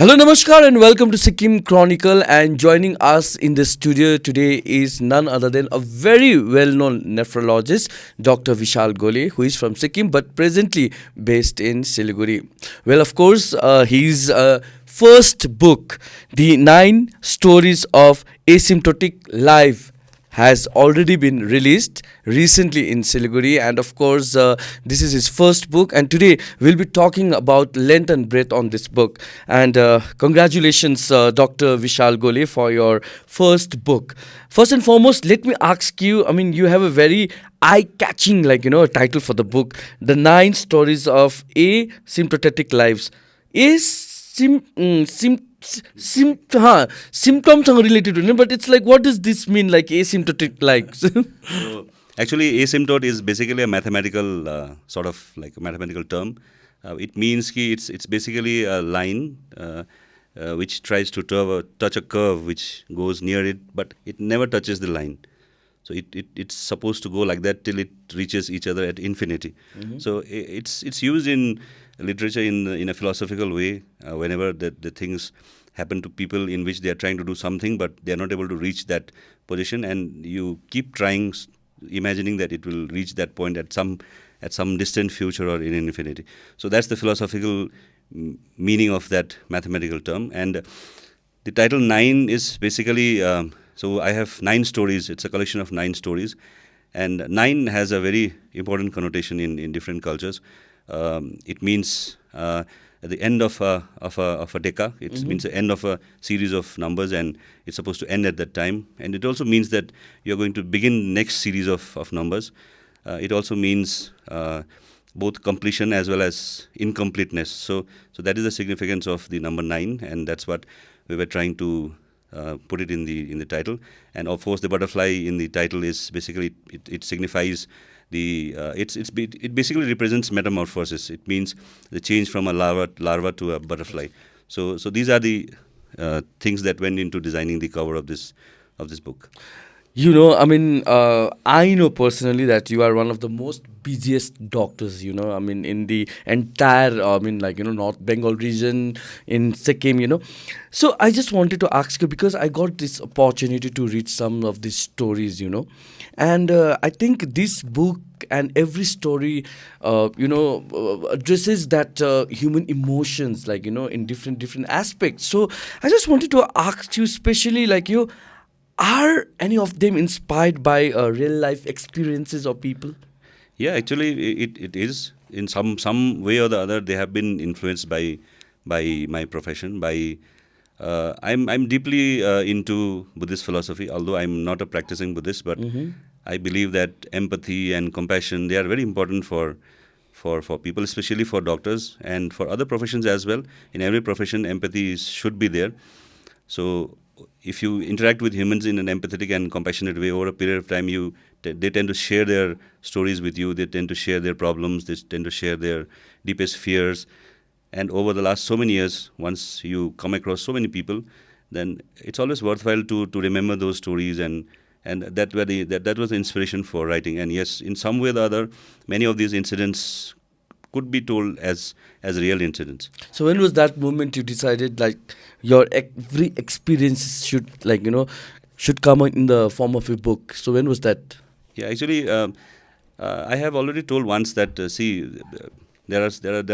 Hello, Namaskar, and welcome to Sikkim Chronicle. And joining us in the studio today is none other than a very well known nephrologist, Dr. Vishal Golay, who is from Sikkim but presently based in Siliguri. Well, of course, his first book, The Nine Stories of Asymptotic Life, has already been released recently in Siliguri, and of course, this is his first book. And today we'll be talking about length and breadth on this book. And congratulations, Dr. Vishal Golay, for your first book. First and foremost, let me ask you. I mean, you have a very eye-catching, title for the book: "The Nine Stories of Asymptotic Lives." Is symptoms are related to it, but it's like, what does this mean, like asymptotic likes? So actually, asymptote is basically a mathematical sort of like a mathematical term. It means ki it's basically a line which tries to touch a curve which goes near it, but it never touches the line. So it's supposed to go like that till it reaches each other at infinity. So it's used in literature in a philosophical way whenever the things happen to people in which they are trying to do something but they are not able to reach that position, and you keep trying, imagining that it will reach that point at some distant future or in infinity. So that's the philosophical meaning of that mathematical term. And the title nine is basically so I have nine stories. It's a collection of nine stories, and nine has a very important connotation in different cultures. It means at the end of a deca. It means the end of a series of numbers, and it's supposed to end at that time. And it also means that you're going to begin next series of numbers. It also means both completion as well as incompleteness. So that is the significance of the number nine, and that's what we were trying to put it in the title. And of course, the butterfly in the title is basically it signifies it basically represents metamorphosis. It means the change from a larva to a butterfly. So these are the things that went into designing the cover of this book. I know personally that you are one of the most busiest doctors, in the entire, North Bengal region in Sikkim. So I just wanted to ask you, because I got this opportunity to read some of these stories. And I think this book and every story, addresses that human emotions, in different aspects. So I just wanted to ask you, especially are any of them inspired by real life experiences of people? Yeah, actually, it is in some way or the other. They have been influenced by my profession. I'm deeply into Buddhist philosophy, although I'm not a practicing Buddhist, but I believe that empathy and compassion, they are very important for people, especially for doctors and for other professions as well. In every profession, empathy should be there. So if you interact with humans in an empathetic and compassionate way over a period of time, they tend to share their stories with you. They tend to share their problems. They tend to share their deepest fears. And over the last so many years, once you come across so many people, then it's always worthwhile to remember those stories, and that was the inspiration for writing. And yes, in some way or the other, many of these incidents could be told as real incidents. So when was that moment you decided, your every experience should come in the form of a book? So when was that? Yeah, actually, I have already told once that there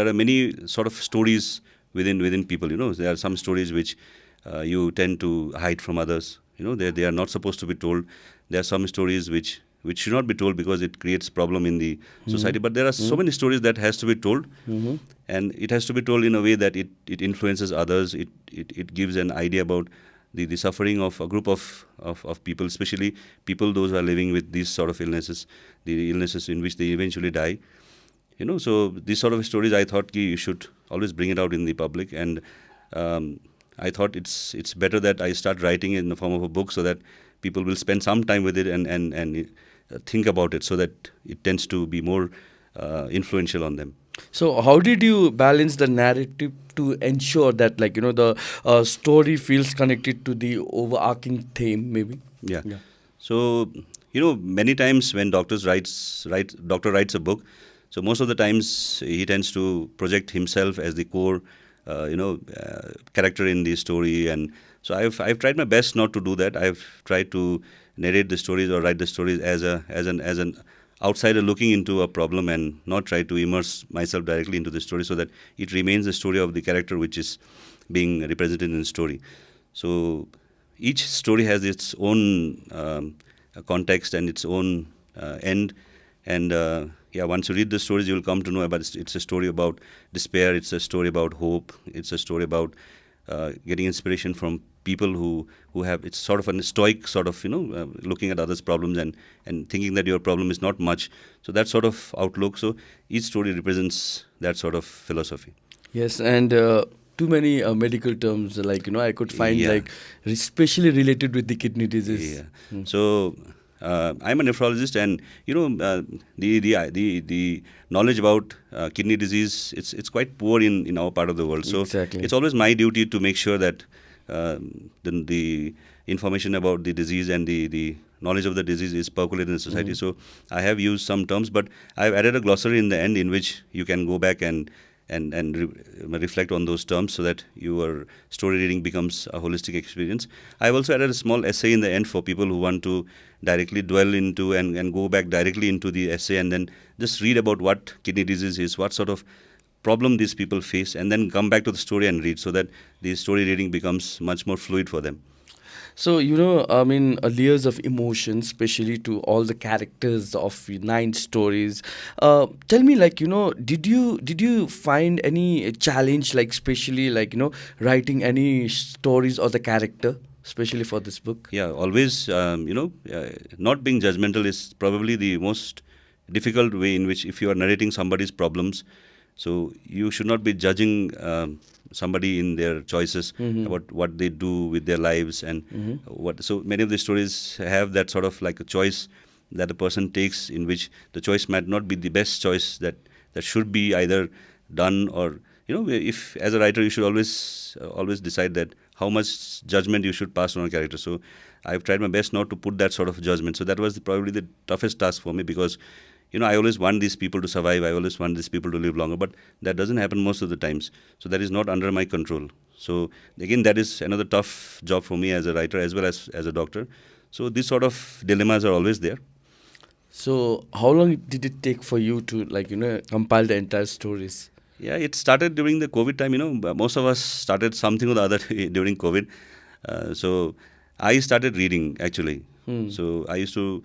are many sort of stories within people. There are some stories which you tend to hide from others. They are not supposed to be told. There are some stories which should not be told because it creates problem in the society. But there are so many stories that has to be told, and it has to be told in a way that it influences others. It gives an idea about the suffering of a group of people, especially people those who are living with these sort of illnesses, the illnesses in which they eventually die. So these sort of stories, I thought you should always bring it out in the public, and I thought it's better that I start writing it in the form of a book so that people will spend some time with it and think about it, so that it tends to be more influential on them. So how did you balance the narrative to ensure that the story feels connected to the overarching theme, maybe? Yeah. So many times when doctor writes a book, so most of the times he tends to project himself as the core character in the story. And so I've tried my best not to do that. I've tried to narrate the stories or write the stories as an outsider looking into a problem, and not try to immerse myself directly into the story, so that it remains the story of the character which is being represented in the story. So each story has its own context and its own end. And once you read the stories, you will come to know about it's a story about despair, it's a story about hope, it's a story about getting inspiration from people who have, it's sort of a stoic sort of, looking at others' problems and thinking that your problem is not much. So that sort of outlook. So each story represents that sort of philosophy. Yes, and too many medical terms, like, I could find, Yeah. like, especially related with the kidney disease. Yeah. So I'm a nephrologist, and the knowledge about kidney disease, it's quite poor in our part of the world. So Exactly. it's always my duty to make sure that the information about the disease and the knowledge of the disease is percolated in the society. So I have used some terms, but I've added a glossary in the end in which you can go back and reflect on those terms, so that your story reading becomes a holistic experience. I've also added a small essay in the end for people who want to directly dwell into and go back directly into the essay, and then just read about what kidney disease is, what sort of problem these people face, and then come back to the story and read, so that the story reading becomes much more fluid for them. So, layers of emotion, especially to all the characters of 9 stories. Tell me, like, did you find any challenge, like, especially, like, writing any stories or the character, especially for this book? Yeah, always, not being judgmental is probably the most difficult way in which, if you are narrating somebody's problems, so you should not be judging somebody in their choices about what they do with their lives and what. So many of the stories have that sort of like a choice that a person takes, in which the choice might not be the best choice that should be either done, or if as a writer you should always decide that how much judgment you should pass on a character. So I've tried my best not to put that sort of judgment. So that was probably the toughest task for me, because I always want these people to survive. I always want these people to live longer, but that doesn't happen most of the times. So that is not under my control. So again, that is another tough job for me as a writer as well as a doctor. So these sort of dilemmas are always there. So, how long did it take for you to, like, compile the entire stories? Yeah, it started during the COVID time. Most of us started something or the other during COVID. So I started reading, actually. So I used to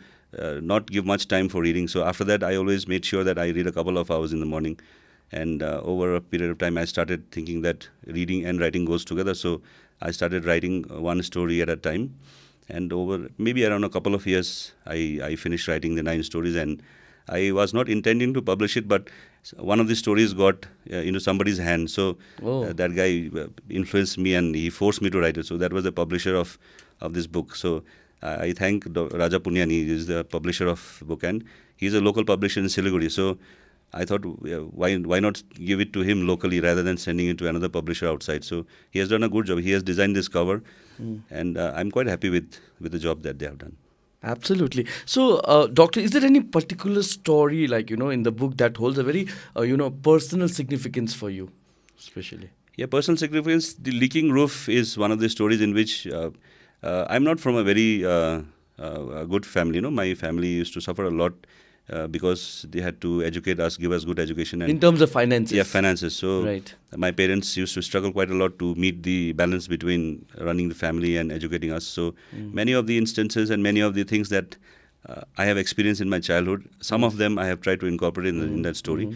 not give much time for reading. So after that, I always made sure that I read a couple of hours in the morning. And over a period of time, I started thinking that reading and writing goes together. So I started writing one story at a time. And over maybe around a couple of years, I finished writing the 9 stories. And I was not intending to publish it, but one of the stories got into somebody's hand. So that guy influenced me, and he forced me to write it. So that was the publisher of this book. So I thank Raja Punyani. He is the publisher of the book, and he's a local publisher in Siliguri. So I thought, why not give it to him locally rather than sending it to another publisher outside. So he has done a good job. He has designed this cover, and I'm quite happy with the job that they have done. Absolutely. So, Doctor, is there any particular story, like, in the book that holds a very, personal significance for you, especially? Yeah, personal significance. The leaking roof is one of the stories in which I'm not from a very good family. My family used to suffer a lot because they had to educate us, give us good education. And In terms of finances? Yeah, finances. So Right. my parents used to struggle quite a lot to meet the balance between running the family and educating us. So many of the instances and many of the things that I have experienced in my childhood, some of them I have tried to incorporate in that story.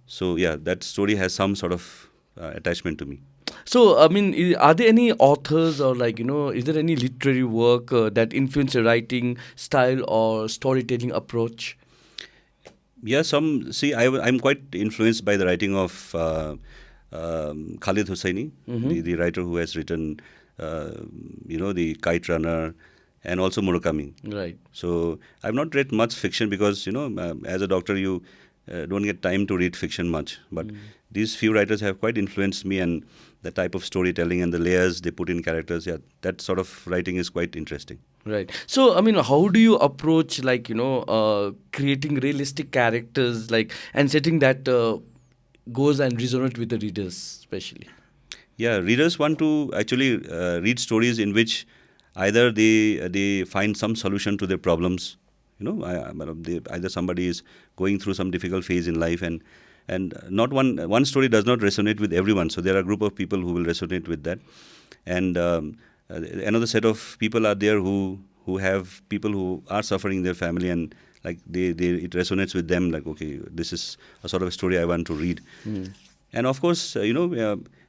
So yeah, that story has some sort of attachment to me. So, are there any authors or, like, is there any literary work that influence your writing style or storytelling approach? Yeah, I'm quite influenced by the writing of Khalid Hosseini, the writer who has written, The Kite Runner, and also Murakami. Right. So I've not read much fiction because, as a doctor, you don't get time to read fiction much. But these few writers have quite influenced me, and the type of storytelling and the layers they put in characters, yeah, that sort of writing is quite interesting. Right. So, how do you approach, like, creating realistic characters, like, and setting that goes and resonate with the readers, especially? Yeah, readers want to actually read stories in which either they find some solution to their problems. Either somebody is going through some difficult phase in life, and not one story does not resonate with everyone. So there are a group of people who will resonate with that, and another set of people are there who have people who are suffering in their family, and like they it resonates with them. Like, okay, this is a sort of story I want to read. And of course,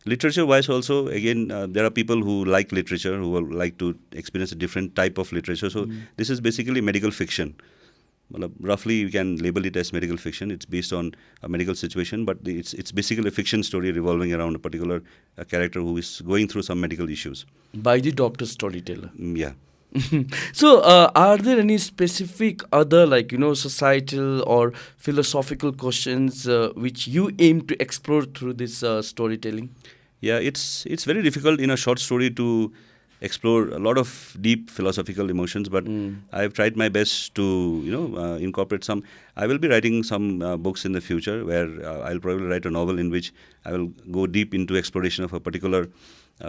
literature-wise also, again, there are people who like literature, who will like to experience a different type of literature. So this is basically medical fiction. Roughly, you can label it as medical fiction. It's based on a medical situation, but it's basically a fiction story revolving around a particular character who is going through some medical issues. By the doctor storyteller. Yeah. So, are there any specific other, like, societal or philosophical questions which you aim to explore through this storytelling? Yeah, it's very difficult in a short story to explore a lot of deep philosophical emotions, but I've tried my best to incorporate some. I will be writing some books in the future where I'll probably write a novel in which I will go deep into exploration of a particular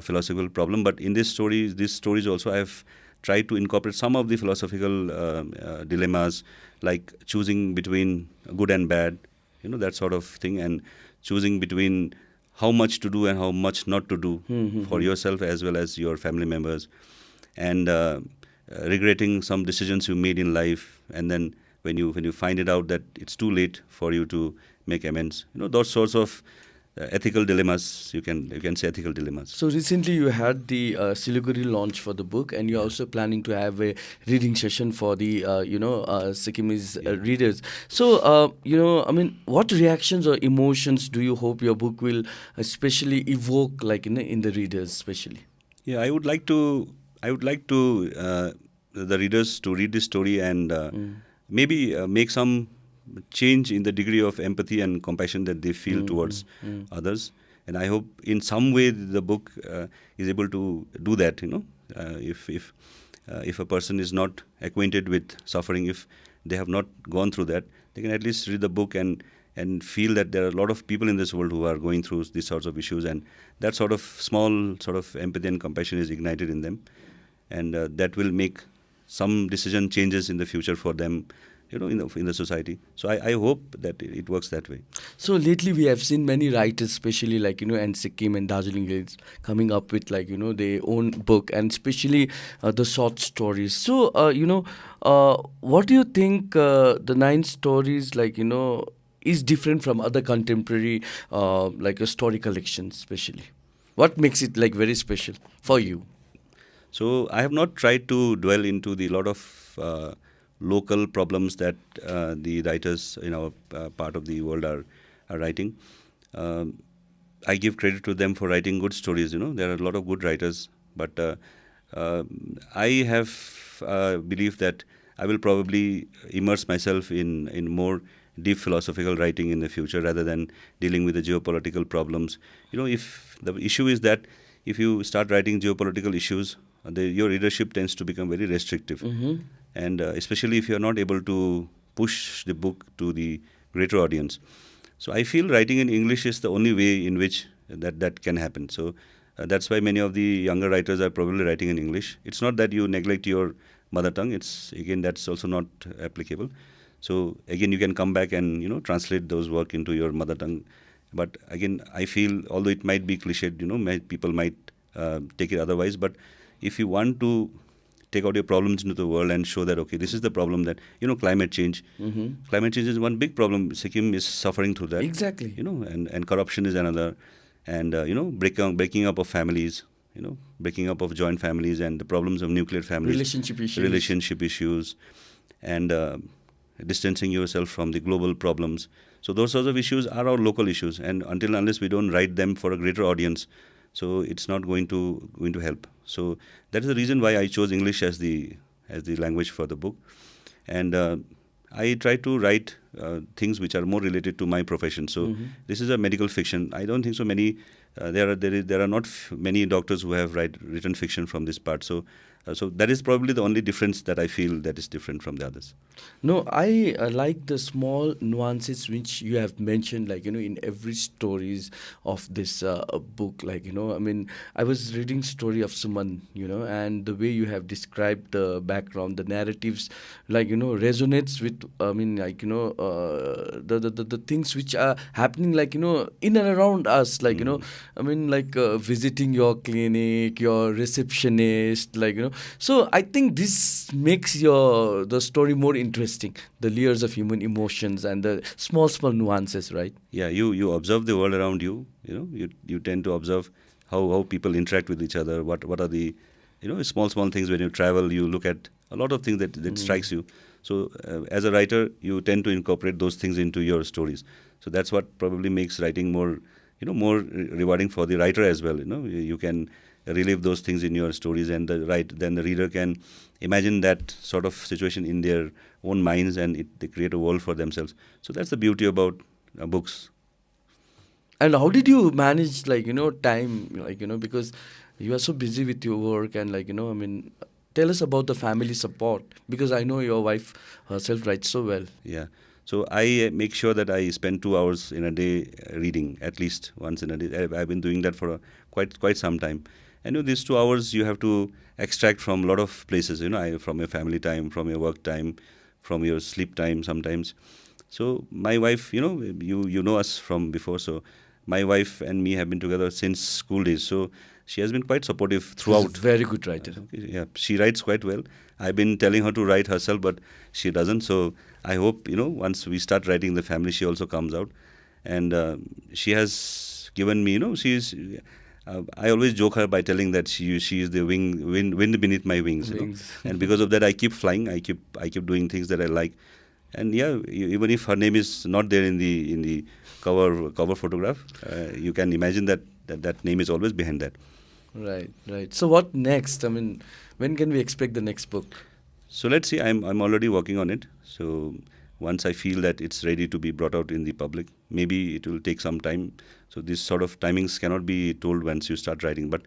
philosophical problem. But in these stories also, I've tried to incorporate some of the philosophical dilemmas, like choosing between good and bad, that sort of thing, and choosing between how much to do and how much not to do for yourself as well as your family members, and regretting some decisions you made in life, and then when you find it out that it's too late for you to make amends. Those sorts of ethical dilemmas. You can say ethical dilemmas. So recently you had the Siliguri launch for the book, and you're also planning to have a reading session for the Sikkimese readers. So what reactions or emotions do you hope your book will especially evoke, like in the readers, especially? Yeah, I would like to the readers to read this story and maybe make some change in the degree of empathy and compassion that they feel towards others. And I hope in some way the book is able to do that. If a person is not acquainted with suffering, if they have not gone through that, they can at least read the book and feel that there are a lot of people in this world who are going through these sorts of issues, and that sort of small sort of empathy and compassion is ignited in them, and that will make some decision changes in the future for them, in the society. So I hope that it works that way. So lately we have seen many writers, especially like, and Sikkim and Darjeeling Hills, coming up with like, their own book, and especially the short stories. So, what do you think the 9 stories, like, is different from other contemporary, like a story collections, especially? What makes it like very special for you? So I have not tried to dwell into the lot of local problems that the writers in our part of the world are writing. I give credit to them for writing good stories. There are a lot of good writers, but I have believed that I will probably immerse myself in more deep philosophical writing in the future rather than dealing with the geopolitical problems. If the issue is that if you start writing geopolitical issues, your readership tends to become very restrictive. And especially if you are not able to push the book to the greater audience. So I feel writing in English is the only way in which that can happen. So that's why many of the younger writers are probably writing in English. It's not that you neglect your mother tongue. That's also not applicable. So again, you can come back and translate those work into your mother tongue. But again, I feel, although it might be cliched, people might take it otherwise. But if you want to take out your problems into the world and show that, okay, this is the problem that, climate change. Climate change is one big problem. Sikkim is suffering through that. Exactly. And corruption is another. And, breaking up of families, breaking up of joint families and the problems of nuclear families. Relationship issues. And distancing yourself from the global problems. So those sorts of issues are our local issues. And unless we don't write them for a greater audience, so it's not going to help. So that is the reason why I chose English as the language for the book, and I try to write things which are more related to my profession. So this is a medical fiction. I don't think so many There are not many doctors who have written fiction from this part. So that is probably the only difference that I feel that is different from the others. No, I like the small nuances which you have mentioned, like, in every stories of this book. Like, I mean, I was reading story of Suman, and the way you have described the background, the narratives, like, resonates with, I mean, like, the things which are happening, like, in and around us, like, I mean, like visiting your clinic, your receptionist, like, so I think this makes the story more interesting, the layers of human emotions and the small nuances, right? Yeah, you observe the world around you. You tend to observe how people interact with each other. What are the small things when you travel? You look at a lot of things that strikes you. So as a writer, you tend to incorporate those things into your stories. So that's what probably makes writing more rewarding for the writer as well. You can relive those things in your stories, and then the reader can imagine that sort of situation in their own minds, and they create a world for themselves. So that's the beauty about books. And how did you manage, like, time, like, because you are so busy with your work, and, like, I mean, tell us about the family support, because I know your wife herself writes so well. Yeah. So I make sure that I spend 2 hours in a day reading, at least once in a day. I've been doing that for quite some time. And these 2 hours you have to extract from a lot of places. From your family time, from your work time, from your sleep time sometimes. So my wife, you know us from before. So my wife and me have been together since school days. So she has been quite supportive She's a throughout. very good writer. Okay, yeah, she writes quite well. I've been telling her to write herself, but she doesn't. So I hope once we start writing the family, she also comes out, and she has given me. She's. I always joke her by telling that she is the wind beneath my wings. And because of that, I keep flying. I keep doing things that I like, and yeah, even if her name is not there in the cover photograph, you can imagine that name is always behind that. Right. So what next? I mean, when can we expect the next book? So let's see. I'm already working on it. So once I feel that it's ready to be brought out in the public, maybe it will take some time. So this sort of timings cannot be told once you start writing. But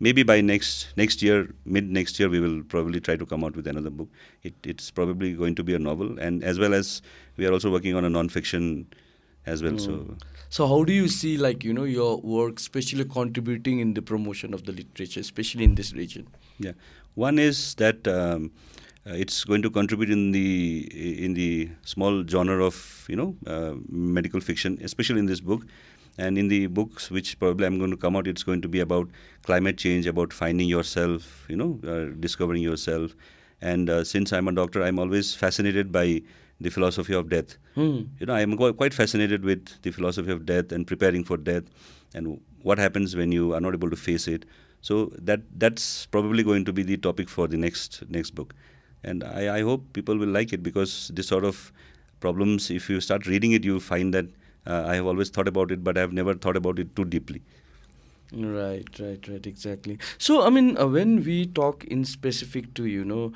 maybe by next year, mid next year, we will probably try to come out with another book. It's probably going to be a novel, and as well as we are also working on a non-fiction as well. So how do you see, like, your work especially contributing in the promotion of the literature, especially in this region? Yeah, one is that it's going to contribute in the small genre of medical fiction, especially in this book. And in the books which probably I'm going to come out, it's going to be about climate change, about finding yourself, discovering yourself. And since I'm a doctor, I'm always fascinated by the philosophy of death. I'm quite fascinated with the philosophy of death and preparing for death, and what happens when you are not able to face it. So that's probably going to be the topic for the next book. And I hope people will like it, because this sort of problems, if you start reading it, you find that I have always thought about it, but I have never thought about it too deeply. Right, exactly. So, I mean, when we talk in specific to,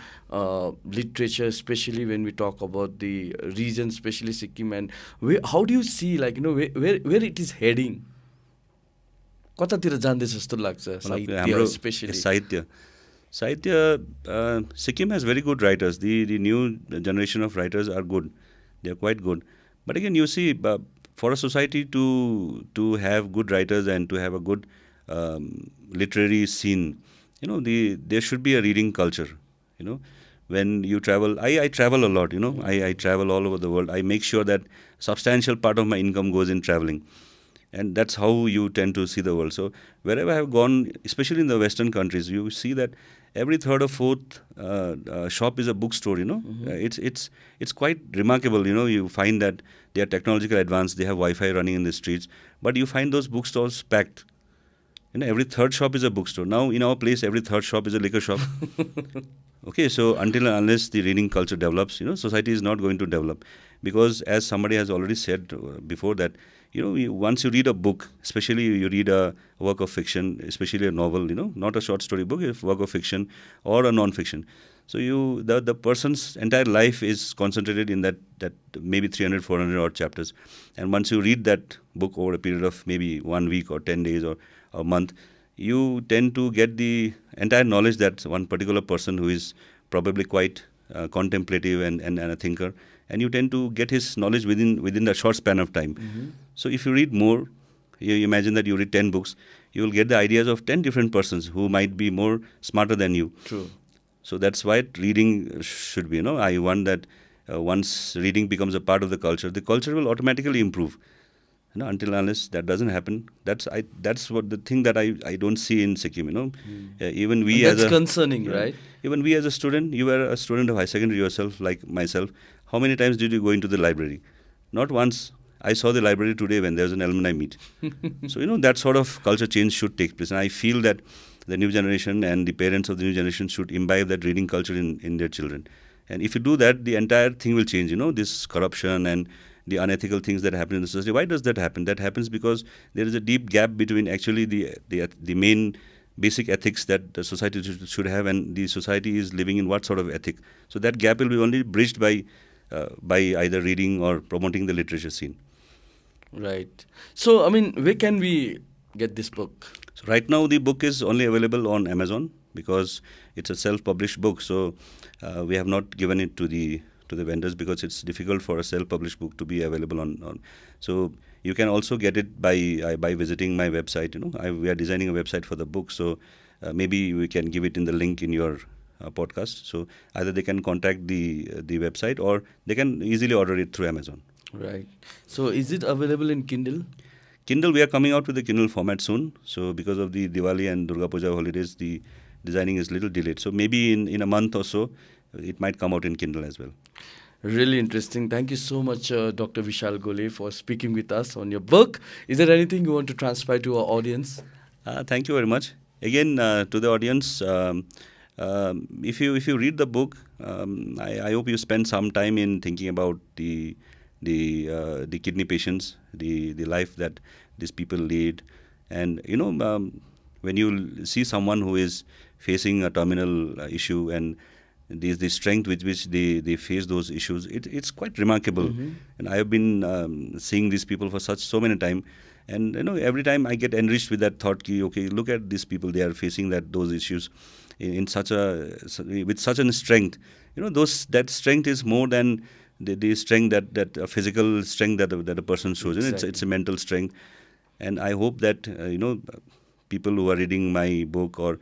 literature, especially when we talk about the region, especially Sikkim, and how do you see, like, where it is heading? कतातिर जाँदैछ जस्तो लाग्छ साहित्य especially? Sahitya, Sikkim has very good writers. The new generation of writers are good. They are quite good. But again, you see, for a society to have good writers and to have a good literary scene, there should be a reading culture. When you travel, I travel a lot. I travel all over the world. I make sure that substantial part of my income goes in traveling. And that's how you tend to see the world. So wherever I have gone, especially in the Western countries, you see that every third or fourth shop is a bookstore. It's quite remarkable. You find that they are technologically advanced. They have Wi-Fi running in the streets, but you find those bookstores packed. Every third shop is a bookstore. Now in our place, every third shop is a liquor shop. Okay, so until and unless the reading culture develops, society is not going to develop, because as somebody has already said before that, once you read a book, especially you read a work of fiction, especially a novel, not a short story book, a work of fiction or a non-fiction. So the person's entire life is concentrated in that maybe 300, 400 odd chapters. And once you read that book over a period of maybe 1 week or 10 days or a month, you tend to get the entire knowledge that one particular person who is probably quite contemplative and a thinker, and you tend to get his knowledge within the short span of time. So if you read more, you imagine that you read 10 books, you will get the ideas of 10 different persons who might be more smarter than you. True. So that's why reading should be, I want that once reading becomes a part of the culture will automatically improve. Until unless that doesn't happen, that's what the thing that I don't see in Sikkim. Even we And as that's a concerning, right? even we as a student, you were a student of high secondary yourself, like myself. How many times did you go into the library? Not once. I saw the library today when there was an alumni meet. So that sort of culture change should take place, and I feel that the new generation and the parents of the new generation should imbibe that reading culture in their children. And if you do that, the entire thing will change. This corruption and the unethical things that happen in the society. Why does that happen? That happens because there is a deep gap between actually the main basic ethics that the society should have, and the society is living in what sort of ethic. So that gap will be only bridged by either reading or promoting the literature scene. Right. So, I mean, where can we get this book? So right now the book is only available on Amazon because it's a self-published book. So we have not given it to the vendors because it's difficult for a self-published book to be available on. So you can also get it by visiting my website. We are designing a website for the book, so maybe we can give it in the link in your podcast. So either they can contact the website or they can easily order it through Amazon. Right. So is it available in Kindle? Kindle, we are coming out with the Kindle format soon. So because of the Diwali and Durga Puja holidays, the designing is a little delayed. So maybe in a month or so, it might come out in Kindle as well. Really interesting. Thank you so much, Dr. Vishal Golay, for speaking with us on your book. Is there anything you want to transfer to our audience? Thank you very much. Again, to the audience, if you read the book, I hope you spend some time in thinking about the kidney patients, the life that these people lead, and when you see someone who is facing a terminal issue and the strength with which they face those issues, it's quite remarkable. And I have been seeing these people for so many time, and every time I get enriched with that thought, okay, look at these people, they are facing those issues with such a strength. That strength is more than the strength that physical strength that a person shows. Exactly. It's a mental strength, and I hope that people who are reading my book or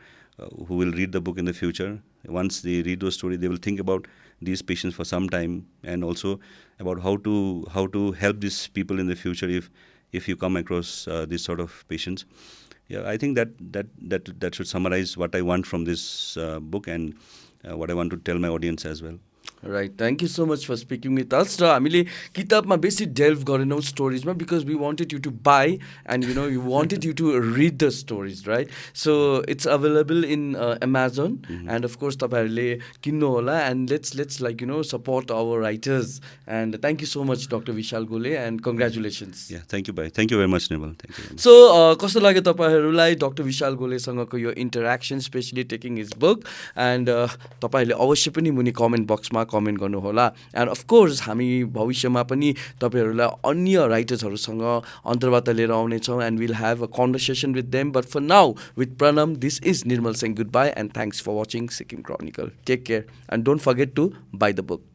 who will read the book in the future, once they read those stories, they will think about these patients for some time, and also about how to help these people in the future if you come across these sort of patients. Yeah, I think that should summarize what I want from this book and what I want to tell my audience as well. Right. Thank you so much for speaking with us. र हामीले किताबमा बेसी delve गरेनौँ stories मा because we wanted you to buy and you wanted you to read the stories, right? So it's available in Amazon and of course तपाईहरुले किन्नु होला, and let's support our writers. And thank you so much, Dr. Vishal Golay, and congratulations. Yeah, thank you, bye. Thank you very much, Nebal. Thank you very much. So कस्तो लाग्यो तपाईहरुलाई Dr. Vishal Golay सँगको yo interaction, especially taking his book, and तपाईहरुले अवश्य पनि मुनि comment box मा comment गर्नुहोला. And of course हामी भविष्यमा पनि तपाईहरुलाई अन्य राइटर्सहरुसँग अन्तर्वार्ता लिएर आउनेछौँ, and will have a conversation with them. But for now with Pranam, this is Nirmal saying good bye and thanks for watching Sikkim chronicle. Take care and don't forget to buy the book.